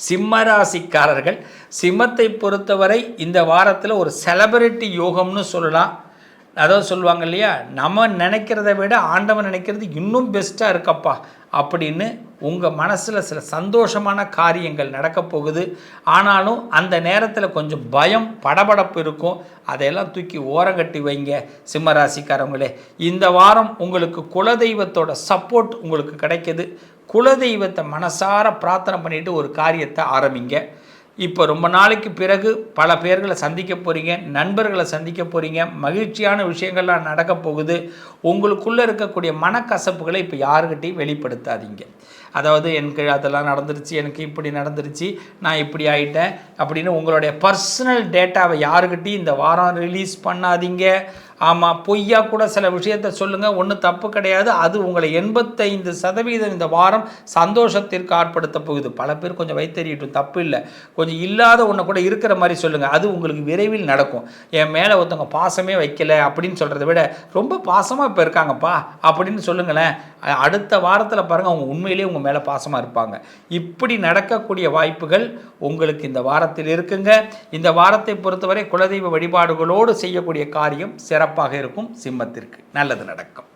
சிம்மராசிக்காரர்கள் சிம்மத்தை பொறுத்தவரை இந்த வாரத்தில் ஒரு செலிபிரிட்டி யோகம்னு சொல்லலாம். அதாவது சொல்லுவாங்க இல்லையா, நம்ம நினைக்கிறத விட ஆண்டவன் நினைக்கிறது இன்னும் பெஸ்ட்டாக இருக்கப்பா அப்படின்னு உங்கள் மனசில் சில சந்தோஷமான காரியங்கள் நடக்க போகுது. ஆனாலும் அந்த நேரத்தில் கொஞ்சம் பயம் படபடப்பு இருக்கும். அதையெல்லாம் தூக்கி ஓரங்கட்டி வைங்க சிம்மராசிக்காரங்களே. இந்த வாரம் உங்களுக்கு குலதெய்வத்தோட சப்போர்ட் உங்களுக்கு கிடைக்கிது. குலதெய்வத்தை மனசார பிரார்த்தனை பண்ணிவிட்டு ஒரு காரியத்தை ஆரம்பிங்க. இப்போ ரொம்ப நாளைக்கு பிறகு பல பேர்களை சந்திக்க போகிறீங்க, நண்பர்களை சந்திக்க போகிறீங்க, மகிழ்ச்சியான விஷயங்கள்லாம் நடக்க போகுது. உங்களுக்குள்ளே இருக்கக்கூடிய மனக்கசப்புகளை இப்போ யாருக்கிட்டையும் வெளிப்படுத்தாதீங்க. அதாவது எனக்கு அதெல்லாம் நடந்துருச்சு, எனக்கு இப்படி நடந்துருச்சு, நான் இப்படி ஆகிட்டேன் அப்படின்னு உங்களுடைய பர்சனல் டேட்டாவை யாருக்கிட்டையும் இந்த வாரம் ரிலீஸ் பண்ணாதீங்க. ஆமாம், பொய்யா கூட சில விஷயத்தை சொல்லுங்கள், ஒன்றும் தப்பு கிடையாது. அது உங்களை 85% இந்த வாரம் சந்தோஷத்திற்கு ஆட்படுத்த போகுது. பல பேர் கொஞ்சம் வைத்தறியட்டும், தப்பு இல்லை. கொஞ்சம் இல்லாத ஒன்று கூட இருக்கிற மாதிரி சொல்லுங்கள், அது உங்களுக்கு விரைவில் நடக்கும். என் மேலே ஒருத்தவங்க பாசமே வைக்கலை அப்படின்னு சொல்கிறத விட ரொம்ப பாசமாக இப்போ இருக்காங்கப்பா அப்படின்னு சொல்லுங்களேன். அடுத்த வாரத்தில் பாருங்கள், அவங்க உண்மையிலேயே உங்கள் மேலே பாசமாக இருப்பாங்க. இப்படி நடக்கக்கூடிய வாய்ப்புகள் உங்களுக்கு இந்த வாரத்தில் இருக்குங்க. இந்த வாரத்தை பொறுத்தவரை குலதெய்வ வழிபாடுகளோடு செய்யக்கூடிய காரியம் சிறப்பாக இருக்கும். சிம்மத்திற்கு நல்லது நடக்கும்.